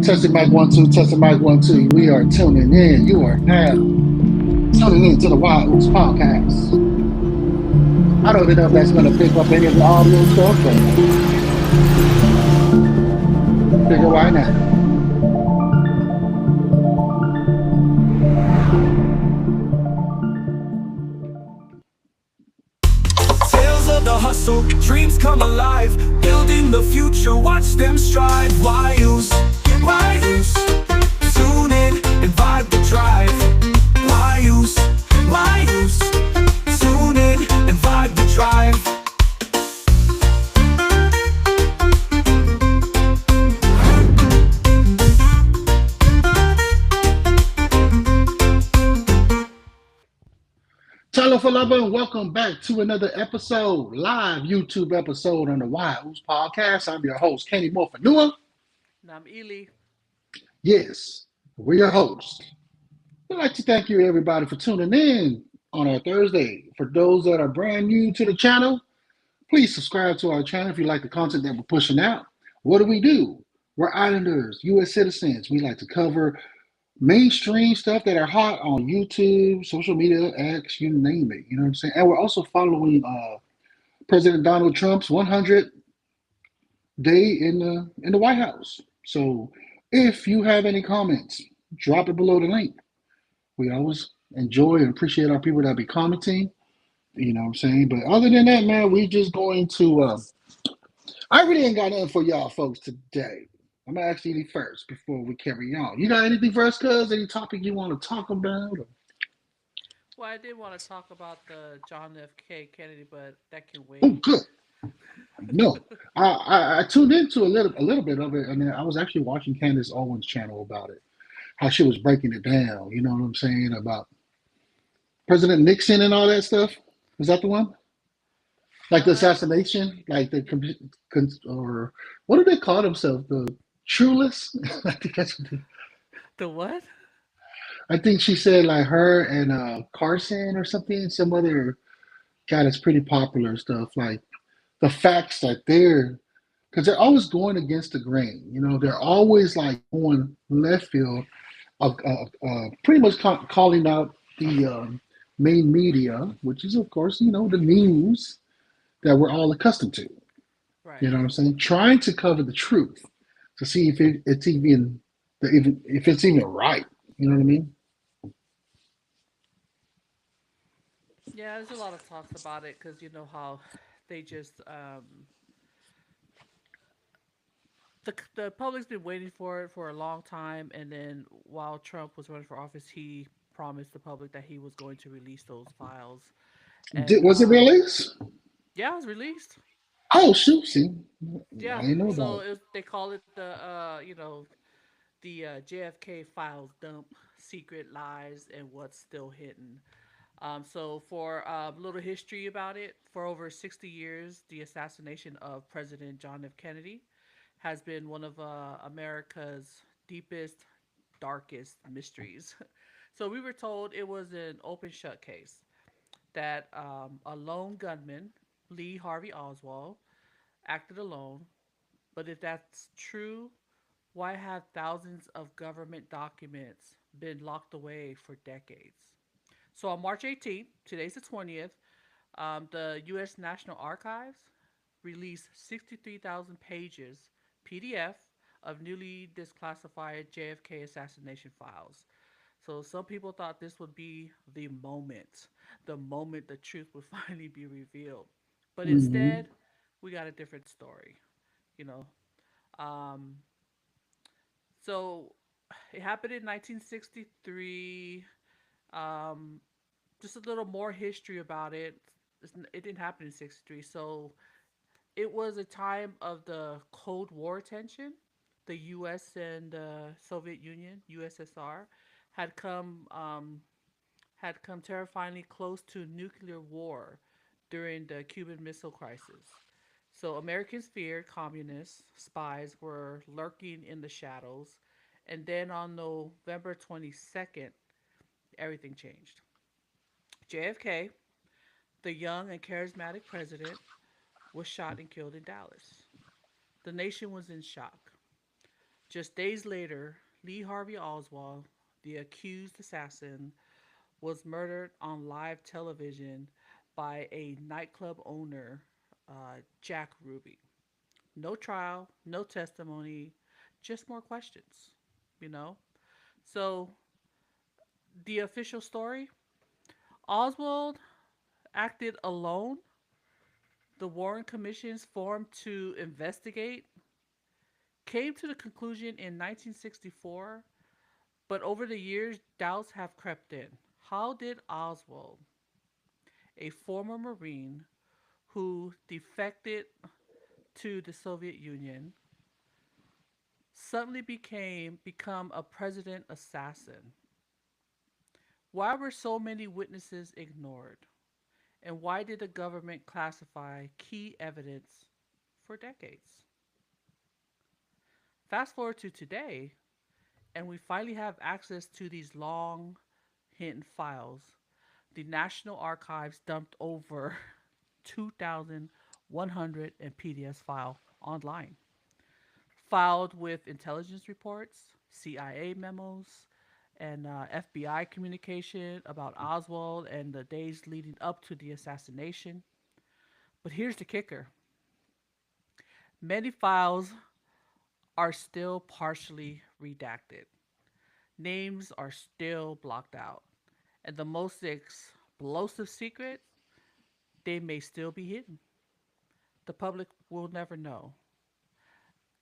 Testing mic one two. Testing mic one two. We are tuning in. You are now tuning in to the Wild Oops podcast. I don't even know if that's going to pick up any of the audio stuff, but figure why not. Tales of the hustle, dreams come alive. Building the future, watch them strive. Why use? Why use? Tune in and vibe the drive. Why use? Why use? Tune in and vibe the drive. Talafalava, and welcome back to another episode, live YouTube episode on the Wild Oops podcast. I'm your host, Kenny Morfanua. And I'm Ely. Yes, we're your hosts. We'd like to thank you, everybody, for tuning in on our Thursday. For those that are brand new to the channel, please subscribe to our channel if you like the content that we're pushing out. What do? We're Islanders, U.S. citizens. We like to cover mainstream stuff that are hot on YouTube, social media, X, you name it. You know what I'm saying? And we're also following President Donald Trump's 100 day in the White House. So if you have any comments, drop it below the link. We always enjoy and appreciate our people that be commenting. You know what I'm saying? But other than that, man, we just going to. I really ain't got nothing for y'all folks today. I'm gonna ask you first before we carry on. You got anything for us, cuz? Any topic you want to talk about? Well, I did want to talk about the John F. Kennedy, but that can Oh, wait. good. No, I tuned into a little bit of it, and then I was actually watching Candace Owens' channel about it, how she was breaking it down. You know what I'm saying about President Nixon and all that stuff. Was that the one? Like the Uh, assassination, like the or what do they call themselves? The Trueless. I think that's what the what? I think she said like her and Carson or something, some other guy that's pretty popular and stuff. Like the facts that they're because they're always going against the grain. You know, they're always like going left field, pretty much calling out the main media, which is of course the news that we're all accustomed to. You Right. know what I'm saying? Trying to cover the truth to see if it's even if it's even right. You know what I mean? Yeah, there's a lot of talks about it because you know how they just the public's been waiting for it for a long time, and then while Trump was running for office, he promised the public that he was going to release those files, and Was it released? yeah, it was released. Oh shoot! See, I Yeah, didn't know about so it. they call it the the JFK files dump, secret lies, and what's still hidden. So, for a little history about it, for over 60 years, the assassination of President John F. Kennedy has been one of America's deepest, darkest mysteries. So, we were told it was an open shut case, that a lone gunman, Lee Harvey Oswald, acted alone. But if that's true, why have thousands of government documents been locked away for decades? So on March 18th, today's the 20th, the U.S. National Archives released 63,000 pages PDF of newly declassified JFK assassination files. So some people thought this would be the moment the truth would finally be revealed. But Hmm. instead, we got a different story. You know, um, so it happened in 1963. Um, just a little more history about it. It didn't happen in 63. So it was a time of the Cold War tension. The U.S. and the Soviet Union, USSR, had come um, had come terrifyingly close to nuclear war during the Cuban Missile Crisis. So Americans feared communist spies were lurking in the shadows. And then on November 22nd, everything changed. JFK, the young and charismatic president, was shot and killed in Dallas. The nation was in shock. Just days later, Lee Harvey Oswald, the accused assassin, was murdered on live television by a nightclub owner, Jack Ruby. No trial, no testimony, just more questions, you know? So, the official story, Oswald acted alone. The Warren Commissions formed to investigate came to the conclusion in 1964, but over the years, doubts have crept in. How did Oswald, a former Marine who defected to the Soviet Union, suddenly become a president assassin? Why were so many witnesses ignored? And why did the government classify key evidence for decades? Fast forward to today, and we finally have access to these long hidden files. The National Archives dumped over 2,100 PDS file online, filed with intelligence reports, CIA memos, and FBI communication about Oswald and the days leading up to the assassination. But here's the kicker: many files are still partially redacted, names are still blocked out, and the most explosive secret, they may still be hidden. The public will never know.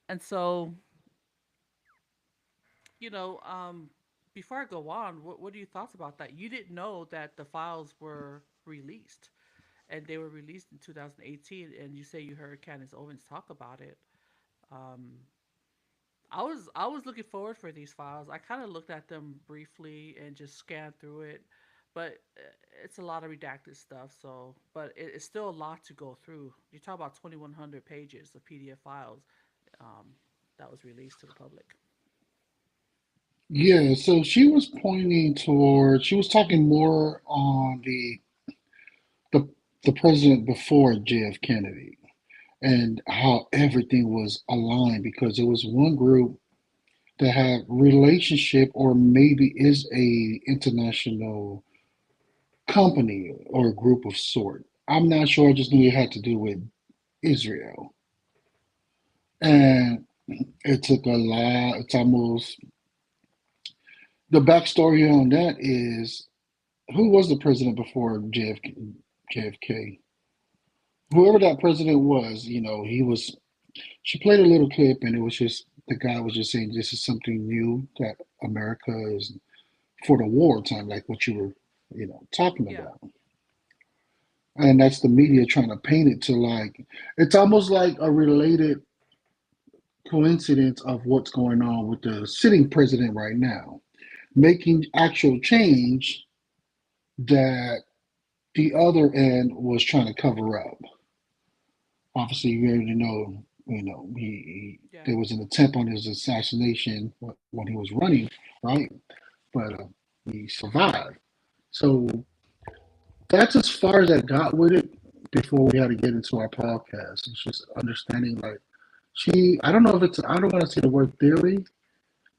And so, you know, before I go on, what are your thoughts about that? You didn't know that the files were released, and they were released in 2018, and you say you heard Candace Owens talk about it. Um, I was looking forward for these files. I kind of looked at them briefly and just scanned through it, but it's a lot of redacted stuff. So, but it's still a lot to go through. You talk about 2,100 pages of PDF files um, that was released to the public. Yeah, so she was pointing towards, she was talking more on the the president before JF Kennedy and how everything was aligned because it was one group that had relationship or maybe is a international company or a group of sort. I'm not sure. I just knew it had to do with Israel, and it took a lot. It's almost the backstory on that is who was the president before JFK? Whoever that president was, he was. She played a little clip, and it was just the guy was just saying this is something new that America is for the wartime, like what you were, talking Yeah, about. And that's the media trying to paint it to like it's almost like a related coincidence of what's going on with the sitting president right now, making actual change that the other end was trying to cover up. Obviously, you already know, yeah, there was an attempt on his assassination when he was running, right? But he survived. So that's as far as I got with it before we had to get into our podcast. It's just understanding like I don't know if it's, I don't want to say the word theory,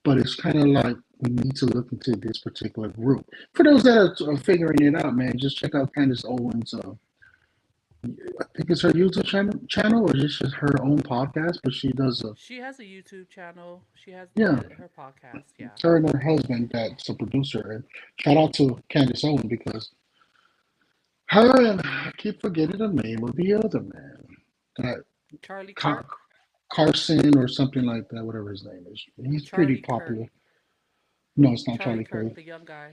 but it's kind of like we need to look into this particular group. For those that are figuring it out, man, just check out Candace Owens. I think it's her YouTube channel or just her own podcast, but she does a, she has a YouTube channel. She has yeah, her podcast. Yeah, her and her husband that's a producer. And shout out to Candace Owens because her and I keep forgetting the name of the other man. That Charlie Car- Kirk, Carson or something like that, whatever his name is. He's pretty Charlie Kirk, popular. No, it's not Charlie Charlie Kirk, Kirk. the young guy.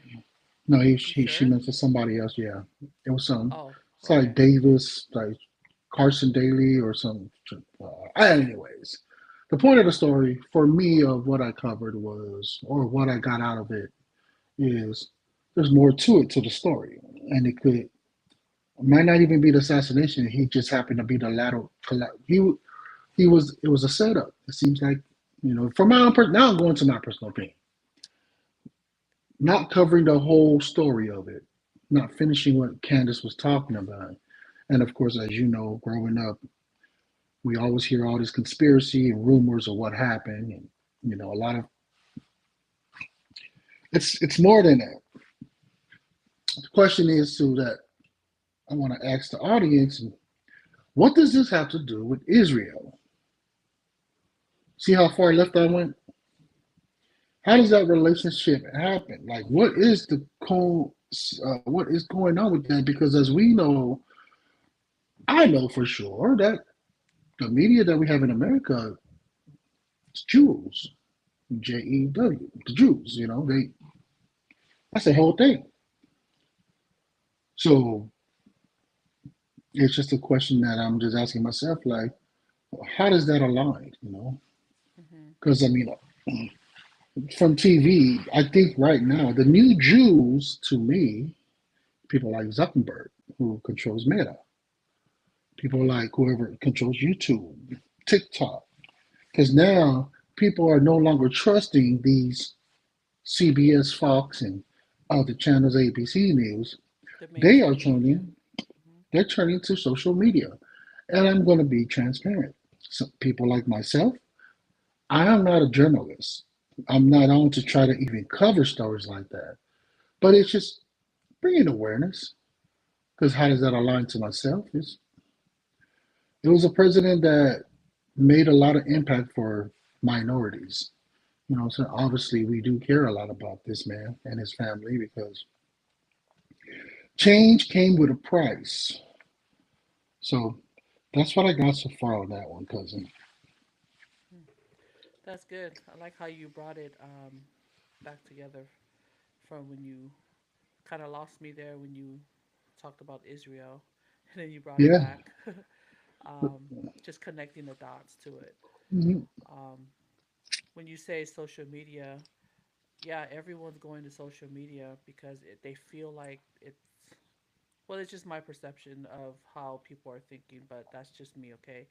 No, You she sure? mentioned somebody else. Yeah, it was some. Oh, It's like okay. Davis, like Carson Daly or some. Anyways, the point of the story for me of what I covered was, or what I got out of it is, there's more to it to the story, and might not even be the assassination. He just happened to be the lateral. He was. It was a setup. It seems like from my own now I'm going to my personal opinion, not covering the whole story of it, not finishing what Candace was talking about. And of course, as you know, growing up, we always hear all this conspiracy and rumors of what happened. A lot of it's more than that. The question is to that I want to ask the audience: what does this have to do with Israel? See how far left I went? How does that relationship happen? Like, what is going on with that? Because as we know, I know for sure that the media that we have in America is Jews, Jew, the Jews. That's the whole thing. So it's just a question that I'm just asking myself, like, how does that align? Hmm. Because I mean, from TV, I think right now the new Jews to me, people like Zuckerberg, who controls Meta, people like whoever controls YouTube, TikTok, because now people are no longer trusting these CBS, Fox, and other channels, ABC News. The They are mainstream media. turning, Hmm. they're turning to social media, and I'm going to be transparent. So people like myself, I am not a journalist. I'm not on to try to even cover stories like that. But it's just bringing awareness. Because how does that align to myself? It was a president that made a lot of impact for minorities. So obviously we do care a lot about this man and his family because change came with a price. So that's what I got so far on that one, cousin. Hmm. That's good. I like how you brought it back together from when you kind of lost me there when you talked about Israel, and then you brought it Yeah. back. um, just connecting the dots to it. Mhm. Um, when you say social media, yeah, everyone's going to social media because they feel like it's, well, it's just my perception of how people are thinking, but that's just me, okay?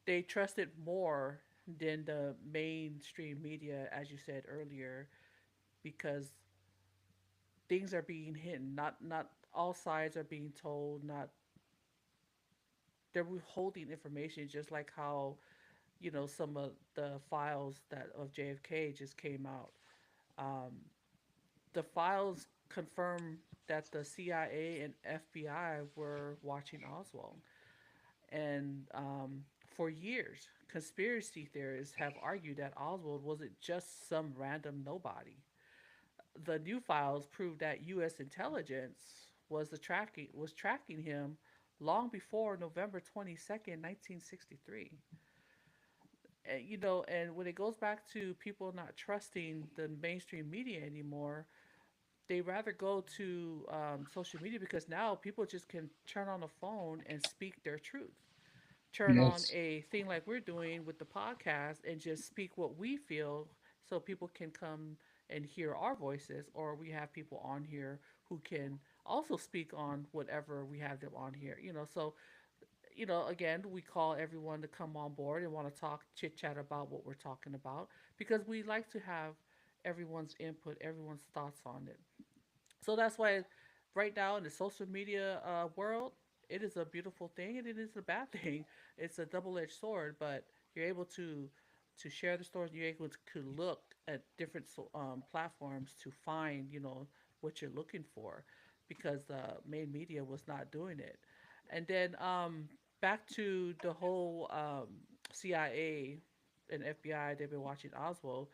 They trust it more than the mainstream media, as you said earlier, because things are being hidden. Not all sides are being told. Not they're withholding information, just like how some of the files that of JFK just came out. Um, the files confirm that the CIA and FBI were watching Oswald, and for years, conspiracy theorists have argued that Oswald wasn't just some random nobody. The new files prove that U.S. intelligence was tracking him long before November 22nd, 1963. And, and when it goes back to people not trusting the mainstream media anymore, they rather go to social media because now people just can turn on a phone and speak their truth. Turn on Yes. a thing like we're doing with the podcast and just speak what we feel so people can come and hear our voices, or we have people on here who can also speak on whatever we have them on here. So again, we call everyone to come on board and want to talk, chit chat about what we're talking about because we like to have everyone's input, everyone's thoughts on it. So that's why, right now in the social media world, it is a beautiful thing and it is a bad thing. It's a double-edged sword, but you're able to share the stories. You're able to look at different platforms to find what you're looking for, because the main media was not doing it. And then back to the whole CIA and FBI. They've been watching Oswald.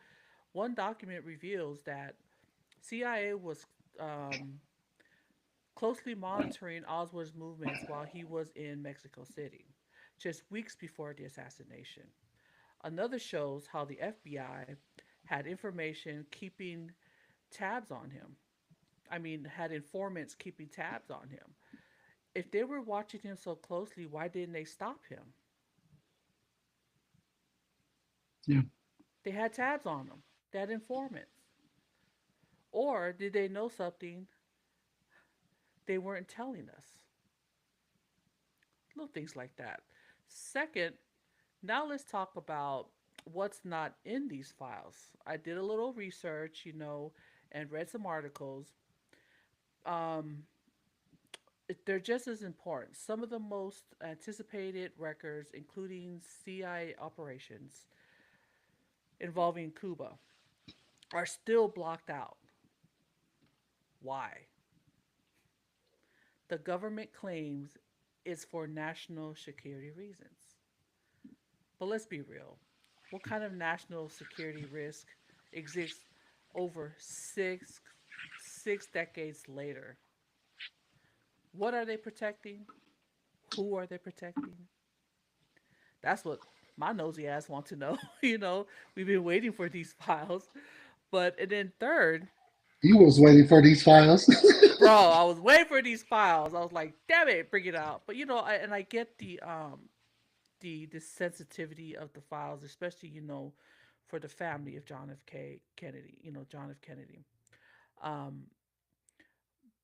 One document reveals that CIA was um, closely monitoring Oswald's movements while he was in Mexico City, just weeks before the assassination. Another shows how the FBI had information keeping tabs on him. I mean, had informants keeping tabs on him. If they were watching him so closely, why didn't they stop him? Yeah. They had tabs on him. They had informants. Or did they know something they weren't telling us? Little things like that. Second, now let's talk about what's not in these files. I did a little research, and read some articles. Um, they're just as important. Some of the most anticipated records, including CIA operations, involving Cuba are still blocked out. Why? The government claims it's for national security reasons. But let's be real. What kind of national security risk exists over six decades later? What are they protecting? Who are they protecting? That's what my nosy ass want to know. We've been waiting for these files. But and then third, You was waiting for these files. bro, I was waiting for these files. I was like, damn it, bring it out. But I get the sensitivity of the files, especially for the family of John F. Kennedy. John F. Kennedy. Um,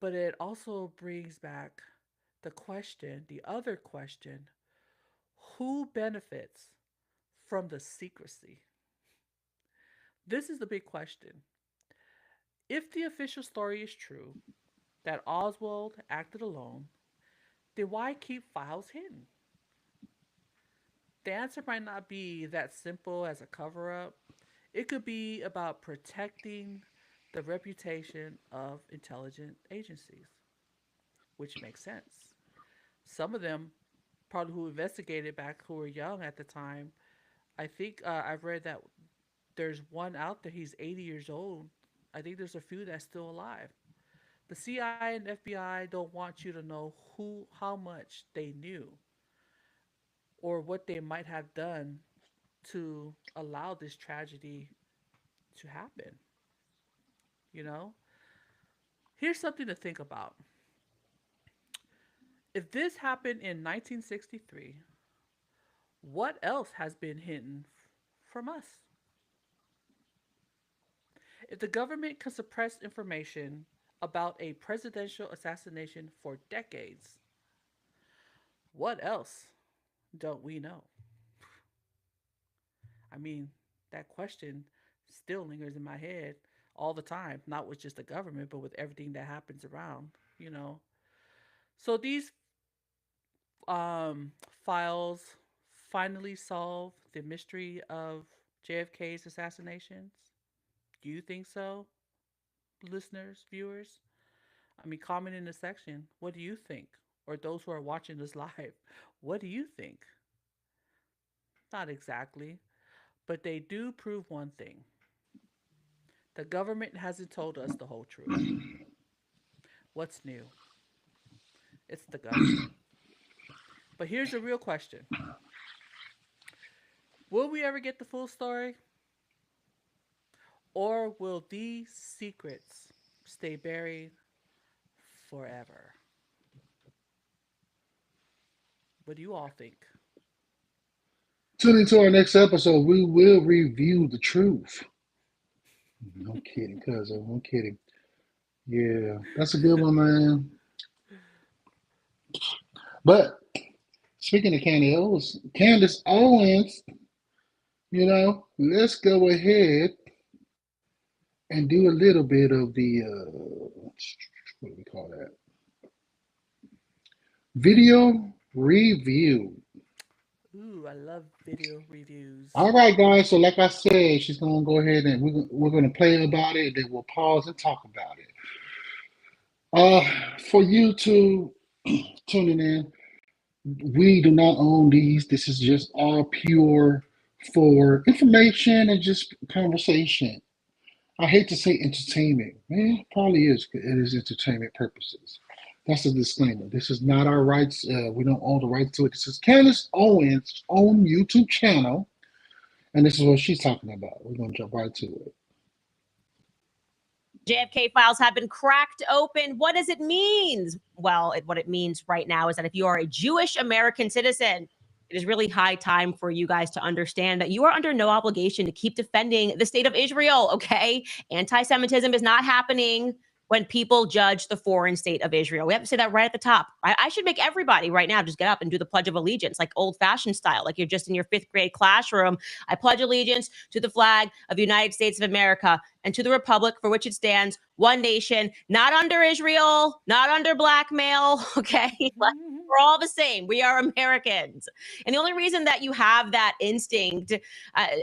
but it also brings back the other question: who benefits from the secrecy? This is the big question. If the official story is true, that Oswald acted alone, then why keep files hidden? The answer might not be that simple as a cover up. It could be about protecting the reputation of intelligent agencies, which makes sense. Some of them, probably who investigated back who were young at the time, I think I've read that there's one out there, he's 80 years old. I think there's a few that's still alive. The CIA and FBI don't want you to know how much they knew or what they might have done to allow this tragedy to happen. You know? Here's something to think about. If this happened in 1963, what else has been hidden from us? If the government can suppress information about a presidential assassination for decades, what else don't we know? I mean, that question still lingers in my head all the time, not with just the government, but with everything that happens around, you know. So these files finally solve the mystery of JFK's assassinations. Do you think so, listeners, viewers? I mean, comment in the section. What do you think? Or those who are watching this live, what do you think? Not exactly, but they do prove one thing: the government hasn't told us the whole truth. What's new? It's the government. But here's the real question: will we ever get the full story? Or will these secrets stay buried forever? What do you all think? Tune into our next episode. We will review the truth. No kidding, cousin. I'm kidding. Yeah, that's a good one, man. But speaking of Candace Owens, let's go ahead and do a little bit of the what do we call that? Video review. Ooh, I love video reviews. All right, guys. So, like I said, she's gonna go ahead and we're gonna play about it, and then we'll pause and talk about it. For you to tuning in, we do not own these. This is just all pure for information and just conversation. I hate to say entertainment. Man, it probably is. It is entertainment purposes. That's a disclaimer. This is not our rights. We don't own the rights to it. This is Candace Owens' own YouTube channel, and this is what she's talking about. We're going to jump right to it. JFK files have been cracked open. What does it mean? Well, what it means right now is that if you are a Jewish American citizen, it is really high time for you guys to understand that you are under no obligation to keep defending the state of Israel, okay? Anti-Semitism is not happening when people judge the foreign state of Israel. We have to say that right at the top. I should make everybody right now just get up and do the Pledge of Allegiance, like old-fashioned style, like you're just in your 5th grade classroom. I pledge allegiance to the flag of the United States of America and to the republic for which it stands, one nation, not under Israel, not under blackmail, okay? Like, we're all the same. We are Americans. And the only reason that you have that instinct,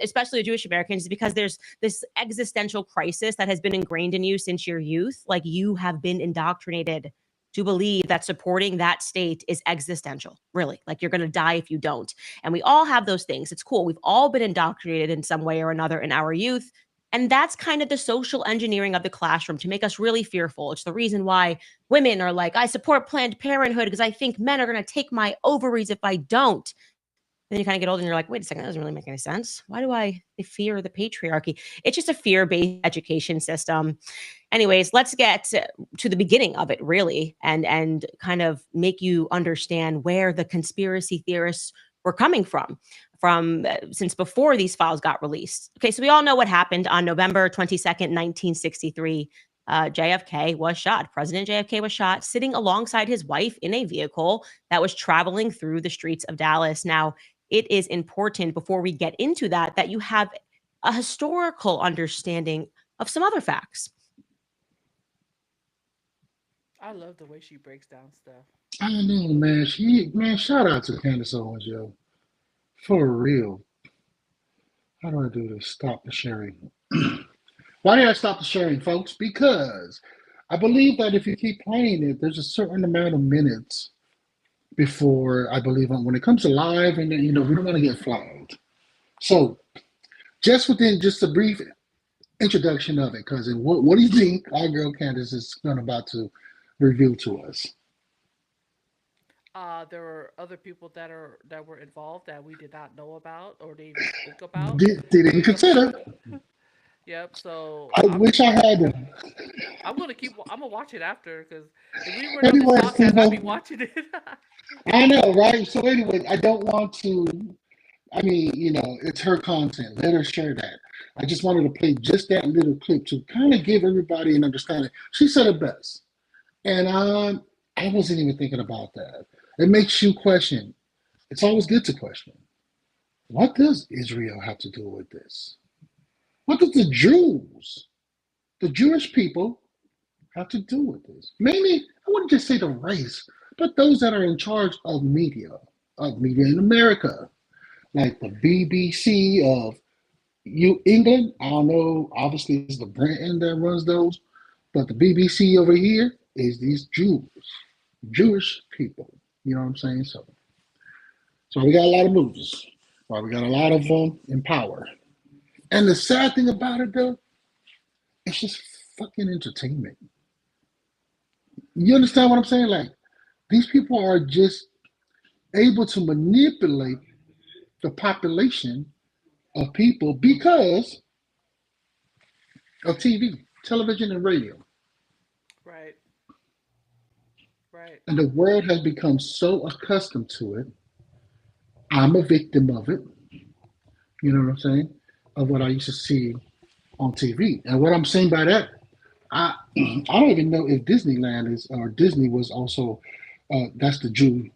especially the Jewish Americans, is because there's this existential crisis that has been ingrained in you since your youth. Like, you have been indoctrinated to believe that supporting that state is existential, really. Like, you're going to die if you don't. And we all have those things. It's cool. We've all been indoctrinated in some way or another in our youth. And that's kind of the social engineering of the classroom to make us really fearful. It's the reason why women are like, I support Planned Parenthood because I think men are going to take my ovaries if I don't. And then you kind of get older and you're like, wait a second, that doesn't really make any sense. Why do I fear the patriarchy? It's just a fear-based education system. Anyways, let's get to the beginning of it, really, and kind of make you understand where the conspiracy theorists were coming from since before these files got released. Okay, so we all know what happened on November 22nd, 1963. JFK was shot. President JFK was shot sitting alongside his wife in a vehicle that was traveling through the streets of Dallas. Now, it is important before we get into that you have a historical understanding of some other facts. I love the way she breaks down stuff. I know, man. Shout out to Candace Owens, yo. For real. How do I do this? Stop the sharing. Why did I stop the sharing, folks? Because I believe that if you keep playing it, there's a certain amount of minutes before I believe when it comes to live, and we don't want to get flagged. So, just a brief introduction of it, cousin. What do you think our girl Candace is about to reveal to us? There were other people that were involved that we did not know about or didn't even think about. Didn't consider. Yep. So I wish I had them. I'm gonna watch it after, because if we were Anyway, on the podcast, I'd be watching it. I know, right? So anyway, I don't want to. I mean, it's her content. Let her share that. I just wanted to play just that little clip to kind of give everybody an understanding. She said it best, and I wasn't even thinking about that. It makes you question. It's always good to question. What does Israel have to do with this? What does the Jewish people, have to do with this? Mainly, I wouldn't just say the race, but those that are in charge of media in America, like the BBC of England. I don't know, obviously it's the Britain that runs those, but the BBC over here is these Jewish people. You know what I'm saying? So we got a lot of moves. We got a lot of them in power. And the sad thing about it, though, it's just fucking entertainment. You understand what I'm saying? Like, these people are just able to manipulate the population of people because of TV, television, and radio. Right. Right. And the world has become so accustomed to it. I'm a victim of it. You know what I'm saying? Of what I used to see on TV. And what I'm saying by that, I don't even know if Disneyland is, or Disney was also, that's the Jew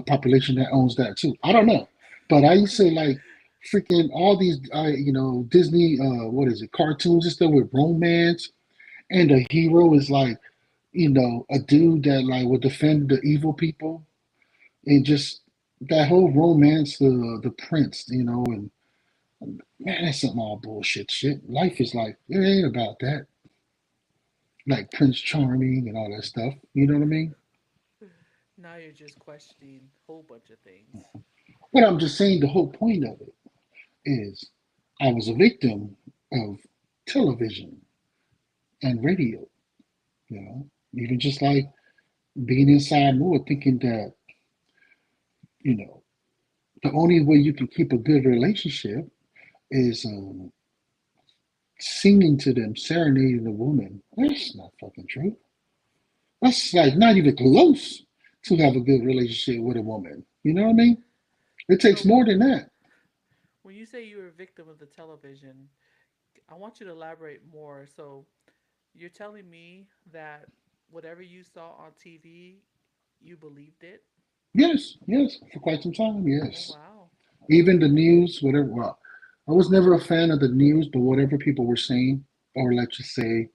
population that owns that too. I don't know. But I used to like freaking all these, Disney, what is it, cartoons and stuff with romance. And the hero is like, a dude that like would defend the evil people. And just that whole romance, the prince, and man, that's some all bullshit shit. Life is like, it ain't about that. Like Prince Charming and all that stuff. You know what I mean? Now you're just questioning a whole bunch of things. But I'm just saying the whole point of it is I was a victim of television and radio. Even just like being inside more, thinking that, the only way you can keep a good relationship is singing to them, serenading a woman. That's not fucking true. That's like not even close to have a good relationship with a woman. You know what I mean? It takes So more than that. when you say you were a victim of the television, I want you to elaborate more. So you're telling me that whatever you saw on TV, you believed it? Yes, for quite some time, Oh, yes. wow. Even the news, whatever. Well, I was never a fan of the news, but whatever people were saying, or let's just say,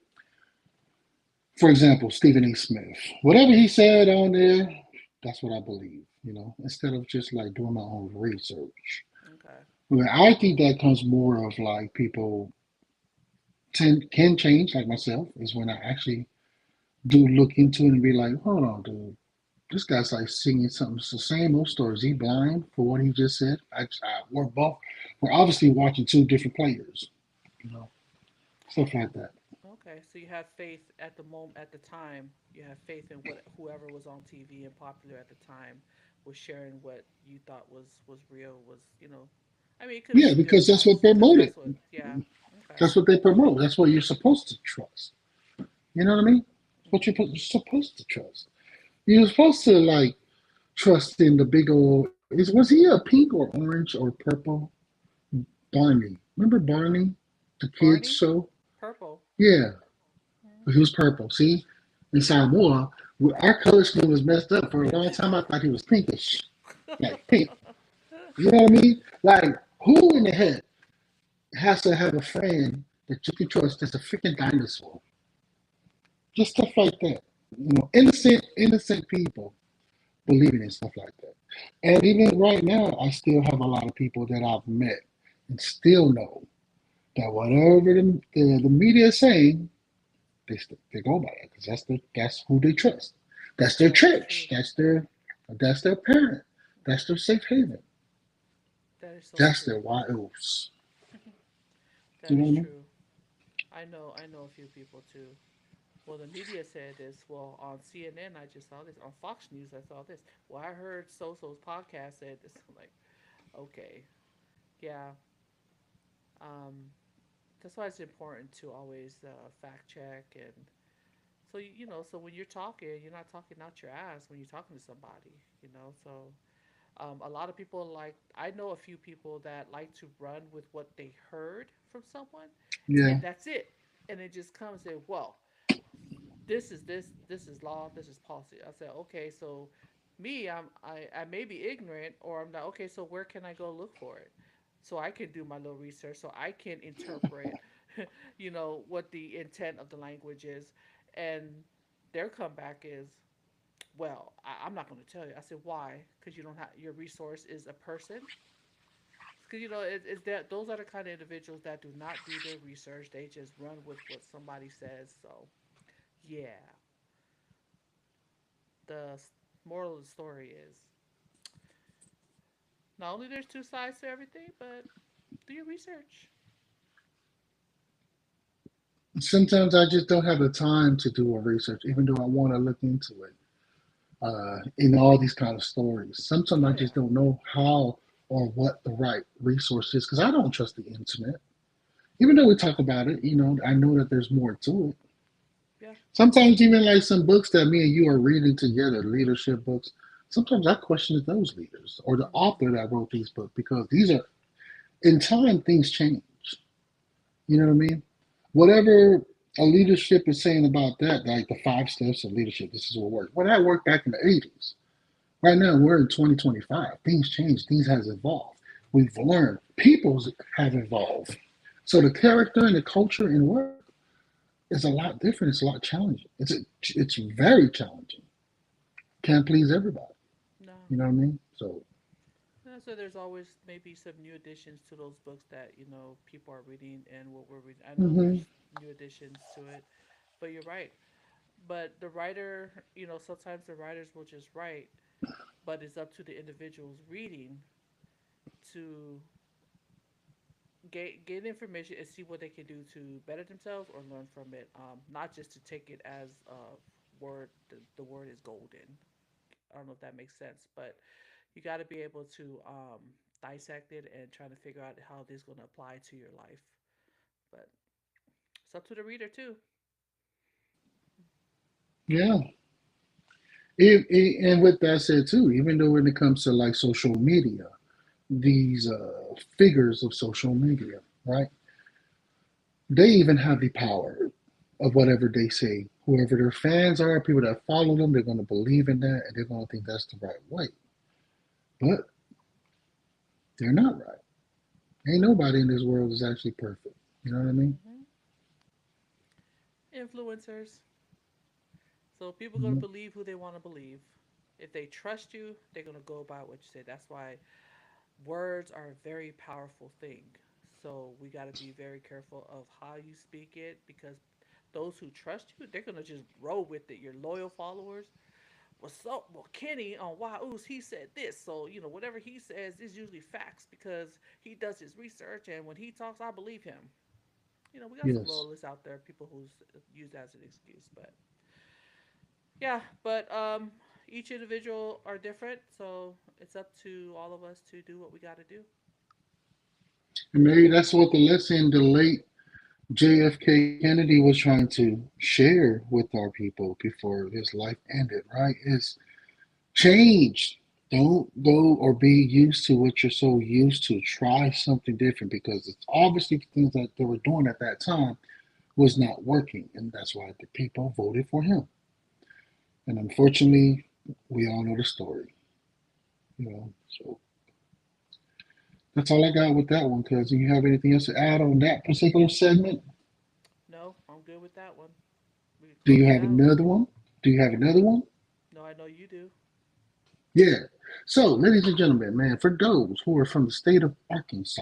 for example, Stephen A. Smith. Whatever he said on there, that's what I believe, instead of just like doing my own research. Okay. Well, I think that comes more of like people can change, like myself, is when I actually do look into it and be like, hold on, dude. This guy's like singing something. It's the same old story. Is he blind for what he just said? We're both. We're obviously watching two different players. You know, stuff like that. Okay. So you have faith at the moment, at the time. You have faith in what whoever was on TV and popular at the time was sharing what you thought was real. Was I mean, it could have Yeah, been good because that's what advice because promoted. that's what. Yeah. Okay. That's what they promote. That's what you're supposed to trust. You know what I mean? What Hmm. you're supposed to trust. You're supposed to like trust in the big old. Was he a pink or orange or purple Barney? Remember Barney, the kids Barney, show? purple. Yeah, Hmm. he was purple. See, in Samoa, our color scheme was messed up for a long time. I thought he was pinkish, like pink. You know what I mean? Like, who in the head has to have a friend that you can trust that's a freaking dinosaur? Just stuff like that. Innocent people believing in stuff like that. And even right now, I still have a lot of people that I've met and still know that whatever the media is saying, they go by it because that's who they trust. That's their That is church. true. That's their parent. That's their safe haven. That is so That's true. their wives. You That know is what I mean? true. I know a few people too. Well, the media said this. Well, on CNN, I just saw this. On Fox News, I saw this. Well, I heard So's podcast said this. I'm like, okay, yeah. Um, that's why it's important to always fact check and so so when you're talking, you're not talking out your ass when you're talking to somebody. So a lot of people like I know a few people that like to run with what they heard from someone, Yeah. and that's it. And it just comes in. Well, this is law, this is policy. I said, okay, so me, I may be ignorant or I'm not okay, so where can I go look for it? So I can do my little research so I can interpret what the intent of the language is. And their comeback is, well, I'm not going to tell you. I said, why? Because you don't have your resource is a person. Because it's that those are the kind of individuals that do not do their research. They just run with what somebody says. So yeah, the moral of the story is not only there's two sides to everything, but do your research. Sometimes I just don't have the time to do a research, even though I want to look into it. In all these kind of stories, sometimes I Oh just yeah, don't know how or what the right resource is because I don't trust the internet. Even though we talk about it, I know that there's more to it. yeah. Sometimes even like some books that me and you are reading together, leadership books. Sometimes I question those leaders or the Hmm. author that wrote these books because these are in time things change. You know what I mean? Whatever a leadership is saying about that, like the 5 steps of leadership, this is what works. Well, that worked back in the 80s. Right now, we're in 2025. Things change. Things has evolved. We've learned. Peoples have evolved. So the character and the culture and work is a lot different. It's a lot challenging. It's very challenging. Can't please everybody. No. You know what I mean? So Yeah, so there's always maybe some new additions to those books that people are reading and what we're reading. I know hmm there's new additions to it, but you're right. But the writer, sometimes the writers will just write, but it's up to the individuals reading to get information and see what they can do to better themselves or learn from it. Not just to take it as a word. The word is golden. I don't know if that makes sense, but you got to be able to dissect it and try to figure out how this is going to apply to your life. But it's up to the reader too. yeah. And with that said too, even though when it comes to like social media, these figures of social media, right? They even have the power of whatever they say. Whoever their fans are, people that follow them, they're going to believe in that and they're going to think that's the right way. But they're not right. Ain't nobody in this world is actually perfect. You know what I mean? Hmm. Influencers. So people are going to believe who they want to believe. If they trust you, they're going to go by what you say. That's why words are a very powerful thing. So we got to be very careful of how you speak it because those who trust you, they're going to just roll with it. Your loyal followers. Well, Kenny on Wahoo's, he said this. So, whatever he says is usually facts because he does his research. And when he talks, I believe him. We got some Yes. loyalists out there, people who use that as an excuse. But yeah, but each individual are different. So it's up to all of us to do what we got to do. And maybe that's what the lesson the late JFK Kennedy was trying to share with our people before his life ended, right? Is change. Don't go or be used to what you're so used to. Try something different because it's obviously things that they were doing at that time was not working. And that's why the people voted for him. And unfortunately, we all know the story. So that's all I got with that one, cuz. Do you have anything else to add on that particular segment? No, I'm good with that one. We can Do close you it have out. another one? Do you have another one? No, I know you do. Yeah. So, ladies and gentlemen, man, for those who are from the state of Arkansas,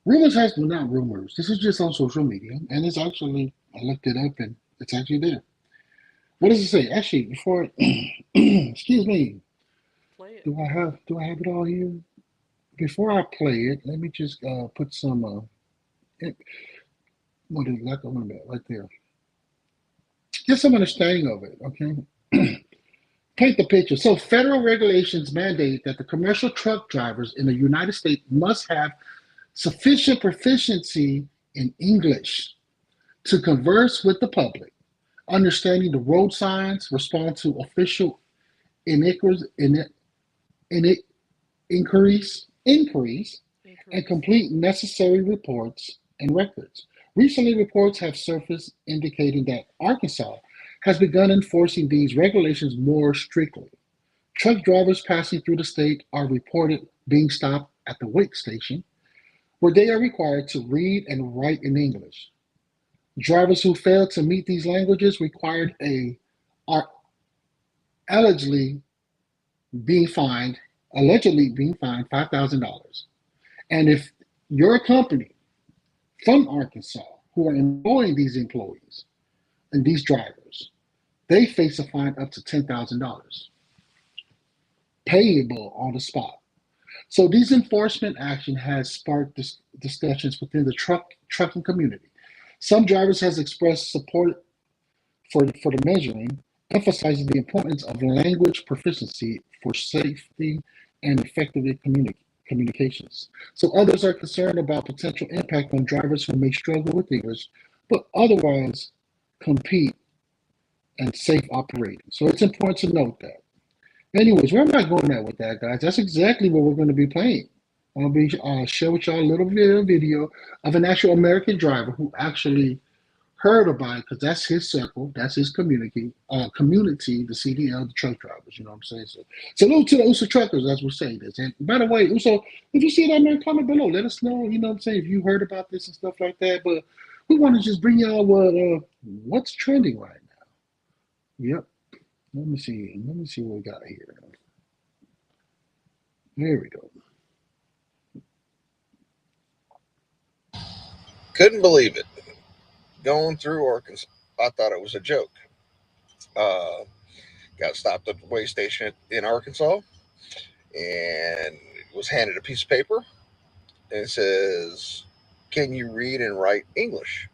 rumors has well, not rumors. This is just on social media, and it's actually I looked it up and it's actually there. What does it say? Actually, before excuse me, Play it. do I have it all here? Before I play it, let me just put some it- what is like a minute right there. Get some understanding of it, okay? Paint the picture. So, federal regulations mandate that the commercial truck drivers in the United States must have sufficient proficiency in English to converse with the public, understanding the road signs, respond to official inquiries, inquiries, and Increase. complete necessary reports and records. Recently, reports have surfaced indicating that Arkansas has begun enforcing these regulations more strictly. Truck drivers passing through the state are reported being stopped at the wait station, where they are required to read and write in English. Drivers who fail to meet these languages required are allegedly being fined $5,000. And if you're a company from Arkansas who are employing these employees and these drivers, they face a fine up to $10,000 payable on the spot. So these enforcement action has sparked discussions within the trucking community. Some drivers has expressed support for the measuring, emphasizing the importance of language proficiency for safety and effective communications. So others are concerned about potential impact on drivers who may struggle with English, but otherwise compete and safe operating. So it's important to note that. Anyways, where am I going at with that, guys? That's exactly what we're going to be playing. I'll be share with y'all a little video of an actual American driver who actually heard about it because that's his circle, that's his community, the CDL, the truck drivers. You know what I'm saying? So, salute to the USA truckers as we're saying this. And by the way, also, if you see that, man, comment below. Let us know. You know what I'm saying? If you heard about this and stuff like that. But we want to just bring y'all what's trending right now. Yep. Let me see. Let me see what we got here. There we go. Couldn't believe it. Going through Arkansas, I thought it was a joke. Uh, got stopped at the way station in Arkansas and was handed a piece of paper and it says, "Can you read and write English?"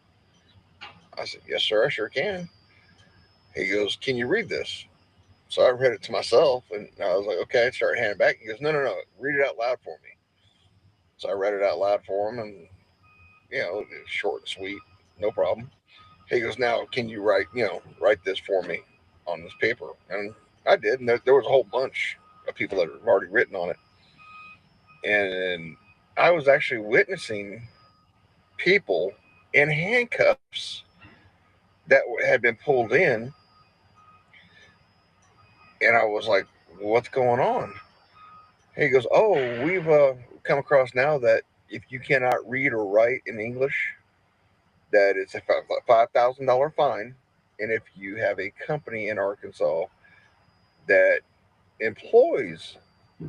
I said, "Yes, sir, I sure can." He goes, "Can you read this?" So I read it to myself and I was like, "Okay," I started handing it back. He goes, "No, no, no, read it out loud for me." So I read it out loud for him and, it's short and sweet, no problem. He goes, "Now, can you write this for me on this paper?" And I did. And there was a whole bunch of people that had already written on it. And I was actually witnessing people in handcuffs that had been pulled in. And I was like, "What's going on?" He goes, "Oh, we've come across now that if you cannot read or write in English, that it's a $5,000 fine, and if you have a company in Arkansas that employs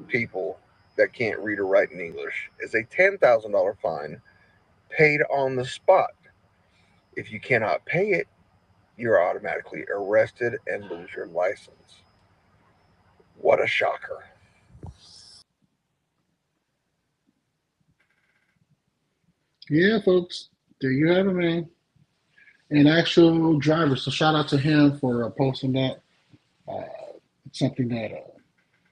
people that can't read or write in English, it's a $10,000 fine paid on the spot. If you cannot pay it, you're automatically arrested and lose your license. What a shocker! Yeah, folks, there you have it, man. An actual driver. So shout out to him for posting that. Uh, it's something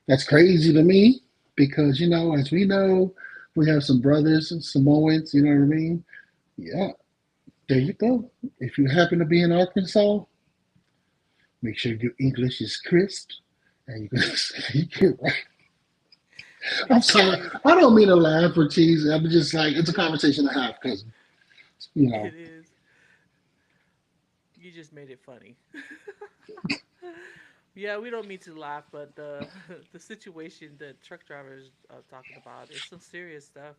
that's crazy to me because as we know, we have some brothers and Samoans. You know what I mean? Yeah, there you go. If you happen to be in Arkansas, make sure your English is crisp and you can speak it right. I'm Make sure sorry. you. I don't mean to laugh or tease. I'm just like it's a conversation to have because you know. It is. You just made it funny. Yeah, we don't mean to laugh, but the the situation that truck drivers are talking about is some serious stuff.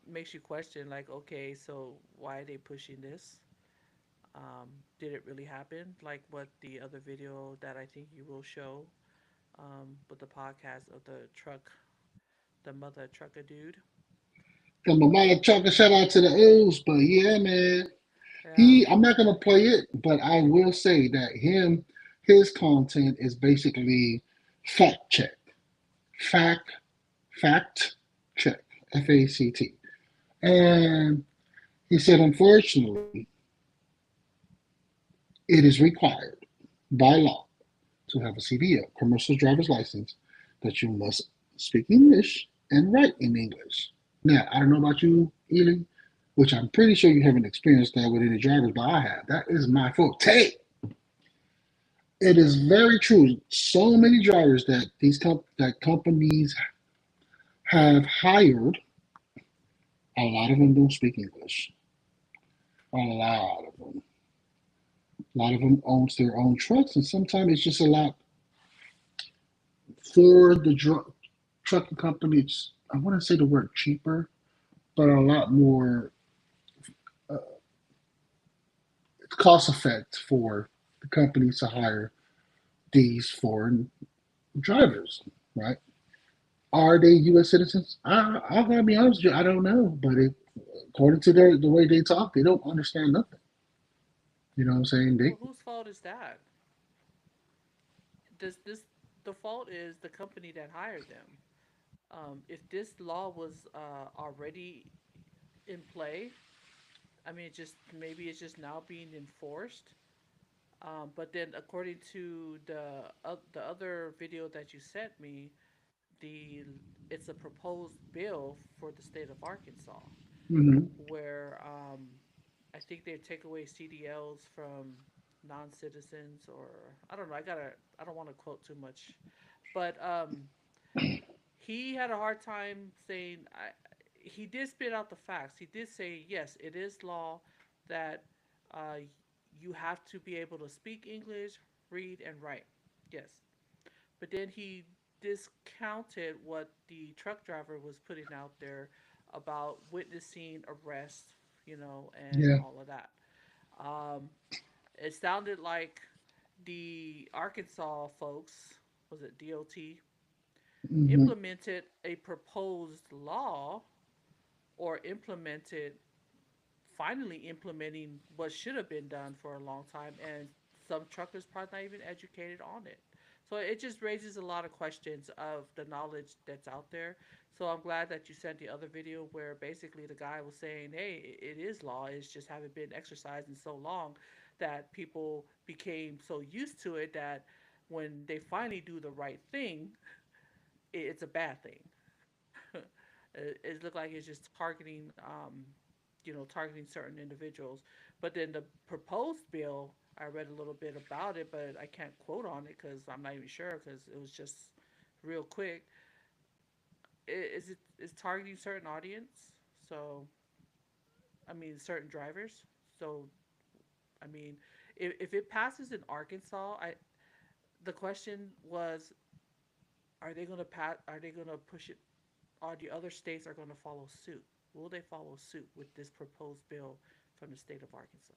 Makes you question, like, okay, so why are they pushing this? Did it really happen? Like what the other video that I think you will show, with the podcast of the truck, the mother trucker dude. From a mother trucker, shout out to the O's, but yeah, man. Yeah. I'm not gonna play it, but I will say that his content is basically fact check, fact, fact check, FACT, and he said, unfortunately, it is required by law to have a CDL, commercial driver's license, that you must speak English and write in English. Now, I don't know about you, Ely, which I'm pretty sure you haven't experienced that with any drivers, but I have. That is my forte. It is very true. So many drivers that that companies have hired, a lot of them don't speak English. A lot of them. A lot of them owns their own trucks, and sometimes it's just a lot for the trucking companies. I want to say the word cheaper, but a lot more uh, cost effect for the companies to hire these foreign drivers, right? Are they U.S. citizens? I'm gonna be honest with you, I don't know, but according to the way they talk, they don't understand nothing. You know what I'm saying? Well, whose fault is that? Does this The fault is the company that hired them? If this law was already in play, I mean, maybe it's just now being enforced. But then, according to the other video that you sent me, the it's a proposed bill for the state of Arkansas, Hmm. where I think they take away CDLs from non-citizens, or I don't know. I don't want to quote too much, but he had a hard time saying. He did spit out the facts. He did say yes, it is law that uh, you have to be able to speak English, read, and write. Yes, but then he discounted what the truck driver was putting out there about witnessing arrest, and Yeah. all of that. Um, it sounded like the Arkansas folks, was it DOT, Hmm. implemented a proposed law, or finally implementing what should have been done for a long time, and some truckers probably not even educated on it. So it just raises a lot of questions of the knowledge that's out there. So I'm glad that you sent the other video where basically the guy was saying, hey, it is law, it's just haven't been exercised in so long that people became so used to it that when they finally do the right thing, it's a bad thing. It looked like it's just targeting certain individuals. But then the proposed bill, I read a little bit about it, but I can't quote on it because I'm not even sure because it was just real quick. Is targeting certain audience? So I mean, certain drivers. So I mean, if it passes in Arkansas, I the question was, are they going to pass? Are they going to push it? Are the other states are going to follow suit? Will they follow suit with this proposed bill from the state of Arkansas.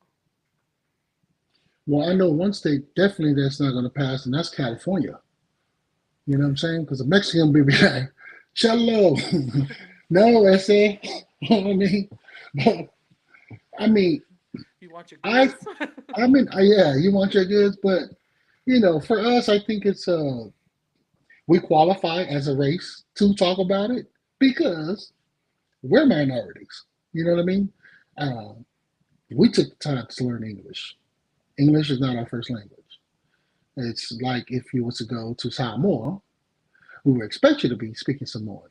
Well, I know one state definitely that's not going to pass, and that's California. You know what I'm saying? Because the Mexican will be like, "Chalo, no, ese." You know what I mean? But I mean, You want your I, goods? yeah, you want your goods, but for us, I think it's we qualify as a race to talk about it because we're minorities. You know what I mean? Uh, we took the time to learn English. English is not our first language. It's like if you was to go to Samoa, we would expect you to be speaking Samoan.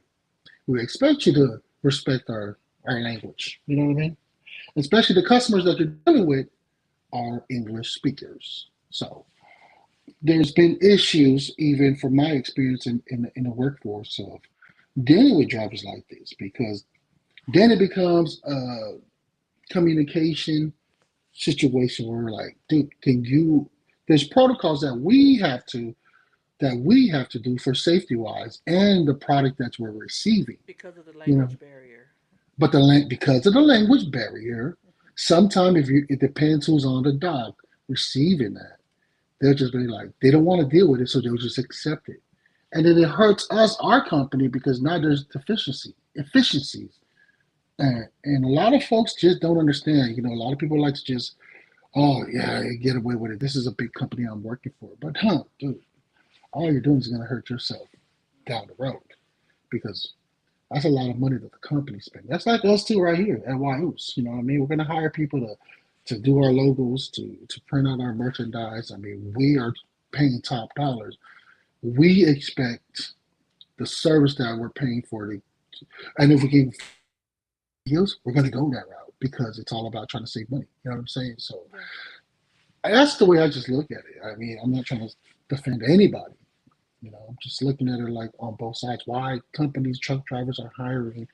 We would expect you to respect our language. You know what I mean? Especially the customers that you're dealing with are English speakers. So there's been issues, even from my experience in the workforce, of dealing with drivers like this because then it becomes a communication situation where we're like, dude, can you? There's protocols that we have to do for safety wise and the product that we're receiving. Because of the You know, language barrier. but because of the language barrier, sometimes it depends who's on the dock receiving that. They'll just be like they don't want to deal with it, so they'll just accept it, and then it hurts us, our company, because now there's efficiencies, and a lot of folks just don't understand. A lot of people like to just, oh yeah, get away with it. This is a big company I'm working for, but dude, all you're doing is going to hurt yourself down the road because that's a lot of money that the company spends. That's like us too right here at Wyus. You know what I mean? We're going to hire people to do our logos, to print out our merchandise. I mean, we are paying top dollars. We expect the service that we're paying for and if we can deals, we're going to go that route because it's all about trying to save money. You know what I'm saying? So Yeah. that's the way I just look at it. I mean, I'm not trying to defend anybody. I'm just looking at it like on both sides. Why companies, truck drivers are hiring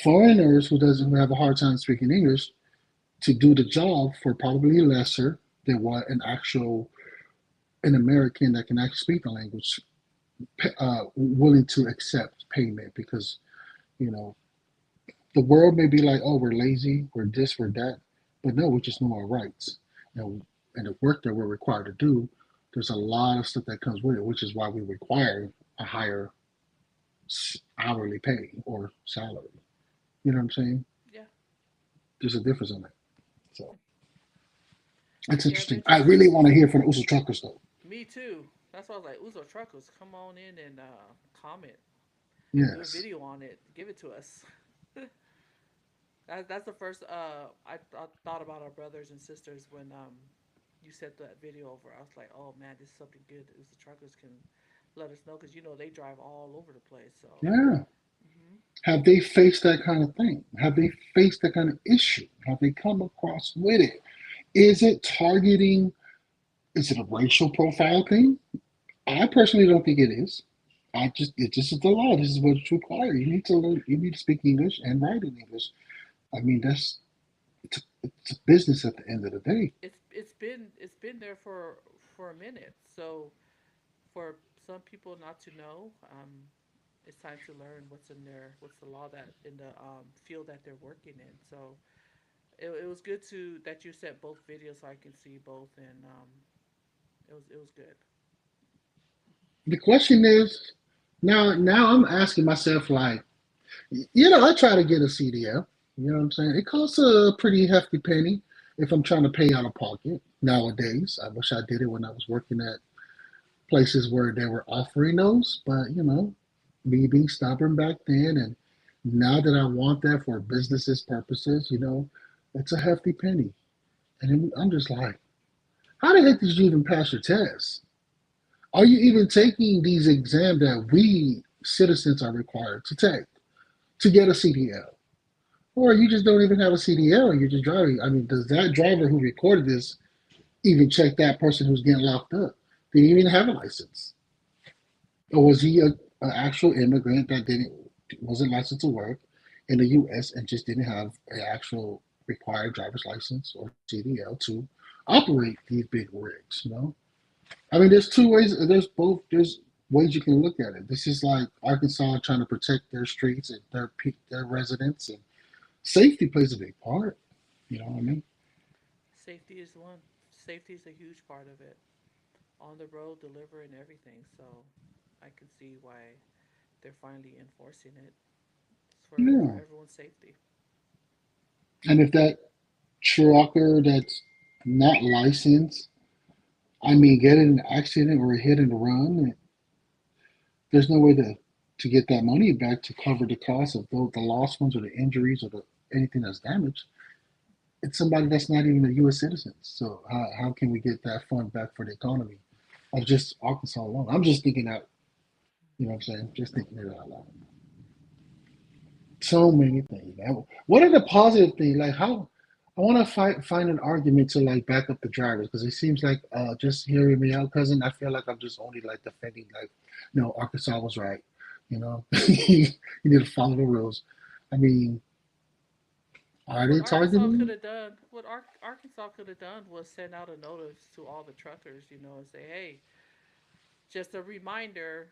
foreigners who have a hard time speaking English to do the job for probably lesser than what an American that can actually speak the language willing to accept payment because you know the world may be like, oh, we're lazy, we're this, we're that, but no, we just know our rights and the work that we're required to do. There's a lot of stuff that comes with it, which is why we require a higher hourly pay or salary. You know what I'm saying? Yeah. There's a difference in that. So it's Yeah, it's interesting. I interesting. really want to hear from the USA truckers though. Me too. That's why I was like, Uzo Truckers, come on in and comment. Do a Yes. video on it. Give it to us. That's the first I thought about our brothers and sisters when you sent that video over. I was like, oh man, this is something good that Uzo Truckers can let us know because they drive all over the place. So Yeah. hmm Have they faced that kind of thing? Have they faced that kind of issue? Have they come across with it? Is it targeting? Is it a racial profile thing? I personally don't think it is. It just is the law. This is what's required. You need to learn. You need to speak English and write in English. I mean, it's a business at the end of the day. it's been there for a minute. So for some people not to know, it's time to learn what's the law that in the field that they're working in. So it was good to that you sent both videos so I can see both, and it was good. The question is now I'm asking myself like, I try to get a CDL. You know what I'm saying? It costs a pretty hefty penny if I'm trying to pay out of pocket nowadays. I wish I did it when I was working at places where they were offering those, but me being stubborn back then, and now that I want that for businesses purposes, it's a hefty penny. And I'm just like, how the heck did you even pass your test? Are you even taking these exams that we citizens are required to take to get a CDL? Or you just don't even have a CDL and you're just driving? I mean, does that driver who recorded this even check that person who's getting locked up? Did he even have a license? Or was he an actual immigrant that wasn't licensed to work in the U.S. and just didn't have an actual required driver's license or CDL to operate these big rigs? I mean, there's two ways. There's ways you can look at it. This is like Arkansas trying to protect their streets and their residents, and safety plays a big part. You know what I mean? Safety is one. Safety is a huge part of it. On the road, delivering everything. So I can see why they're finally enforcing it. It's for Yeah. everyone's safety. And if that trucker that's not licensed, I mean, get in an accident or a hit and run, there's no way to get that money back to cover the cost of the lost ones or the injuries or the anything that's damaged. It's somebody that's not even a U.S. citizen. So how can we get that fund back for the economy of just Arkansas alone? I'm just thinking out, you know what I'm saying? Just thinking it out loud. So many things, man. What are the positive things? Like how I want to find an argument to like back up the drivers because it seems like just hearing me out, cousin. I feel like I'm just only like defending like, no, Arkansas was right. You know, you need to follow the rules. I mean, are What they Arkansas could targeting? have done, what Arkansas could have done was send out a notice to all the truckers, and say, hey, just a reminder,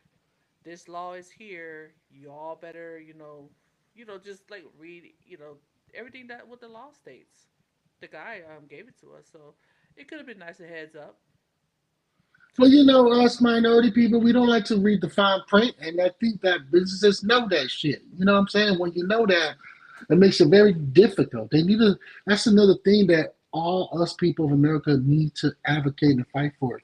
this law is here. Y'all better, just like read, everything that what the law states. The guy gave it to us, so it could have been nice a heads up to Well, the you know, truckers. us minority people, we don't like to read the fine print, and I think that businesses know that shit. You know what I'm saying? When you know that, it makes it very difficult. They need to. That's another thing that all us people of America need to advocate and fight for.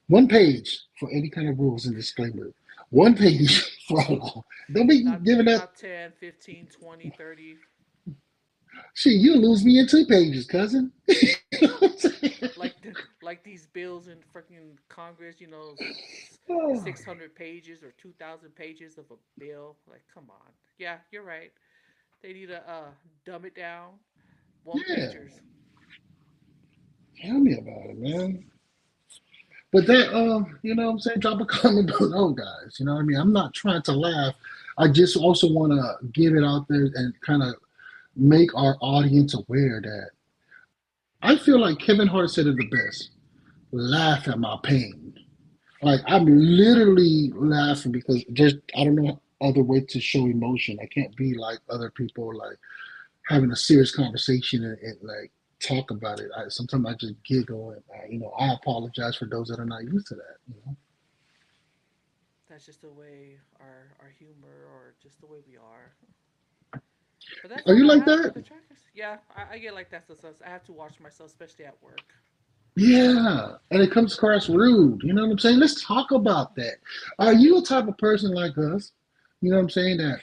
One page for any kind of rules and disclaimer. One page for all. Don't be Not giving that not 10, 15, 20, 30. shit. You lose me in 2 pages, cousin. You know what I'm saying? Like these bills in freaking Congress, 600 pages or 2,000 pages of a bill. Like, come on. Yeah, you're right. They need to dumb it down. One Yeah, pagers. tell me about it, man. But that, you know what I'm saying? Drop a comment below, guys. You know what I mean? I'm not trying to laugh. I just also want to get it out there and kind of make our audience aware that I feel like Kevin Hart said it the best. Laugh at my pain. Like I'm literally laughing because just I don't know other way to show emotion. I can't be like other people, like having a serious conversation and like talk about it. Sometimes I just giggle and I apologize for those that are not used to that. That's just the way our humor or just the way we are. But that's Are all you I like have for that? the trackers. Yeah, I get like that sometimes. I have to watch myself, especially at work. Yeah, and it comes across rude. You know what I'm saying? Let's talk about that. Are you a type of person like us? You know what I'm saying? That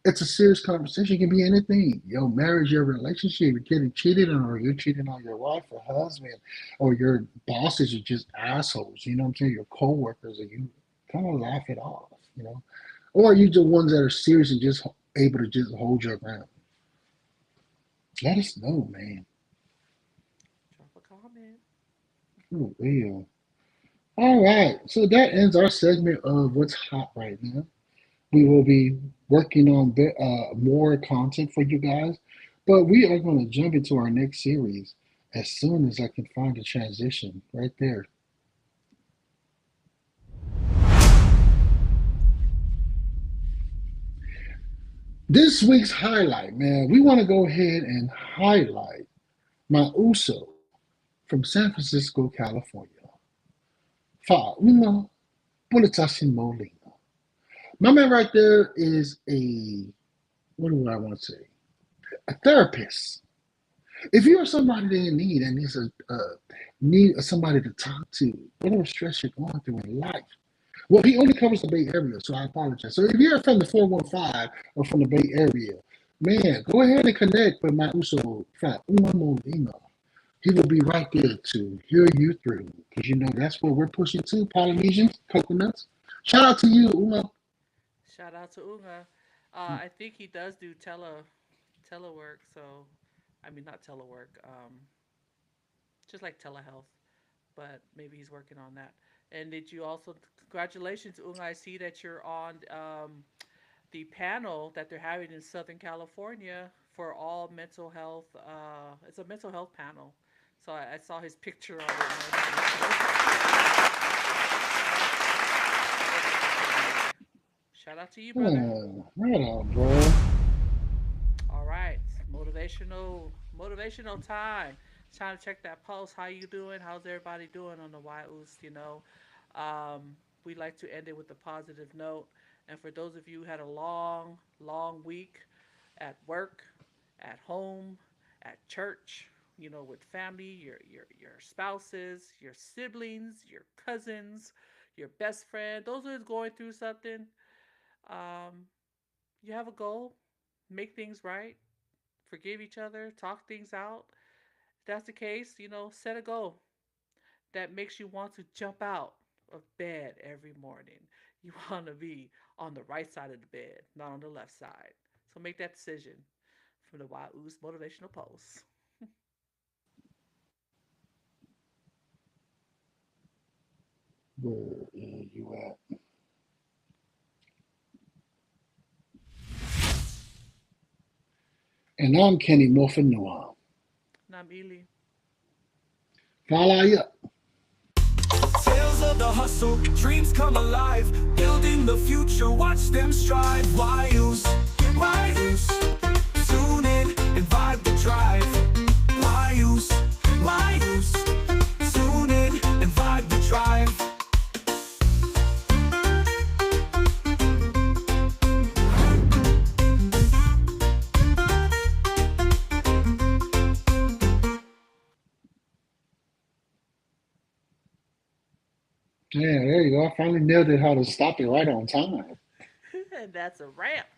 it's a serious conversation. It can be anything. Your marriage, your relationship, you're getting cheated on, or you're cheating on your wife or husband, or your bosses are just assholes. You know what I'm saying? Your coworkers, and you kind of laugh it off. Or are you the ones that are serious and just able to just hold your ground? Let us know, man. Drop a comment. For real. All right. So that ends our segment of what's hot right now. We will be working on more content for you guys, but we are going to jump into our next series as soon as I can find a transition right there. This week's highlight, man, we want to go ahead and highlight my Uso from San Francisco, California. Fauna Bulitasin Molina. My man right there is what do I want to say? A therapist. If you're somebody that in need and needs need somebody to talk to, whatever stress you're going through in life. Well, he only covers the Bay Area, so I apologize. So if you're from the 415 or from the Bay Area, man, go ahead and connect with my Uso Fat Uma Molina. He will be right there to hear you through because that's what we're pushing to Polynesians, coconuts. Shout out to you, Uma. Shout out to Unga. I think he does do telework. So, I mean not telework. Just like telehealth, but maybe he's working on that. And did you also congratulations, Unga? I see that you're on the panel that they're having in Southern California for all mental health. It's a mental health panel. So I saw his picture on it. And I was like, shout out to you, brother. Right on, bro. All right, Motivational time. It's time to check that pulse. How you doing? How's everybody doing on the YOOS? We like to end it with a positive note. And for those of you who had a long week at work, at home, at church, with family, your spouses, your siblings, your cousins, your best friend, those who is going through something, um, you have a goal, make things right, forgive each other, talk things out. If that's the case, set a goal that makes you want to jump out of bed every morning. You want to be on the right side of the bed, not on the left side. So make that decision from the YOO's Motivational Post. Where are you at? And I'm Kenny Morphin Noir. Namili. Follow you up. Tales of the hustle, dreams come alive. Building the future, watch them strive. YOOS, YOOS. Tune in and vibe the drive. YOOS, YOOS. Tune in and vibe the drive. Yeah, there you go. I finally nailed it how to stop it right on time. And that's a wrap.